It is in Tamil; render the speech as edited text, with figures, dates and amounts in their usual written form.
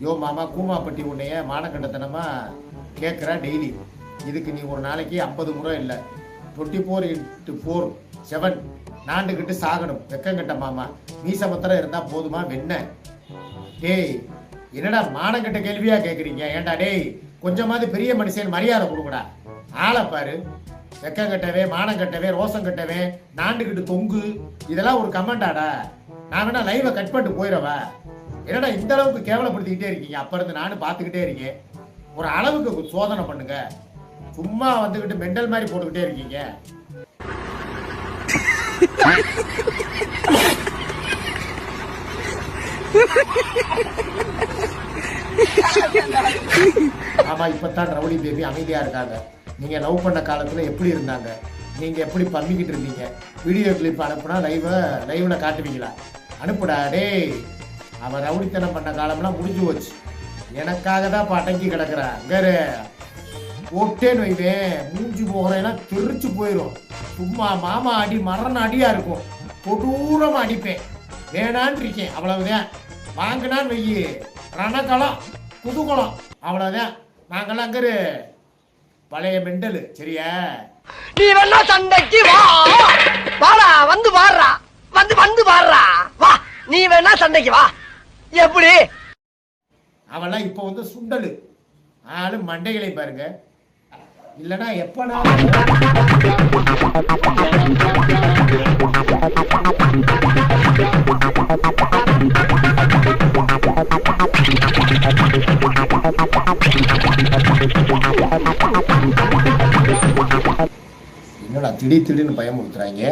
யோ மாமா கூமாப்பட்டி உன்னைய மானக்கண்டத்தனமா கேட்குறா டெய்லி. இதுக்கு நீ ஒரு நாளைக்கு 50 முறை இல்லை 24x4 7 நாண்டுக்கிட்டு சாகணும். வெக்கங்கட்ட மாமா, மீசமத்திரம் இருந்தா போதுமா வெண்ண? டேய் என்னடா மானங்கட்ட கேள்வியா கேட்குறீங்க? ஏன்டா டேய், கொஞ்சமாவது பெரிய மனுஷன் மரியாதை கொடுங்கடா. ஆளை பாரு, வெக்கங்கட்டவே மானங்கட்டவே ரோசம் கட்டவே நாண்டுக்கிட்டு தொங்கு, இதெல்லாம் ஒரு கமெண்டாடா? நான் வேணா லைவை கட் பண்ணிட்டு போயிடவா? என்னடா இந்த அளவுக்கு கேவலப்படுத்திக்கிட்டே இருக்கீங்க? அப்ப இருந்து நானும் பார்த்துக்கிட்டே இருக்கேன். ஒரு அளவுக்கு சோதனை பண்ணுங்க. சும்மா வந்துக்கிட்டு மெண்டல் மாதிரி போட்டுக்கிட்டே இருக்கீங்க. ஆமா, இப்பதான் ரவுடி பேபி அமைதியா இருக்காங்க. நீங்க லவ் பண்ண காலத்துல எப்படி இருந்தாங்க? நீங்க எப்படி பண்ணிக்கிட்டு இருந்தீங்க? வீடியோ கிளிப் அனுப்புனா லைவ்ல காட்டுவீங்களா? அனுப்புடா டேய். அவன் ரவுடித்தனம் பண்ண காலம்லாம் முடிஞ்சு போச்சு. எனக்காக தான் அடங்கி கிடக்குறா. அங்கரு போட்டேன்னு வைவேன், மூஞ்சி போகிறேன்னா தெரிச்சு போயிடும். சும்மா மாமா அடி மரண அடியா இருக்கும். கொடூரமா அடிப்பேன். வேணான் இருக்கேன், அவ்வளவுதான். வாங்கினான்னு வையி ரணக்கலம் குதுகுளம், அவ்வளவுதான். நாங்கெல்லாம் அங்கரு பழைய மெண்டலு. சரியா? நீ வேணா சண்டைக்கு வா, வாடா வந்து பாடுறா, வந்து பாடுறா வா. நீ வேணா சண்டைக்கு வா. எப்படி? அவெல்லாம் இப்ப வந்து சுண்டலு ஆளு. மண்டைகளை பாருங்க. இல்லனா எப்பனா என்னடா திடீர்னு பயமுறுத்துறாங்க.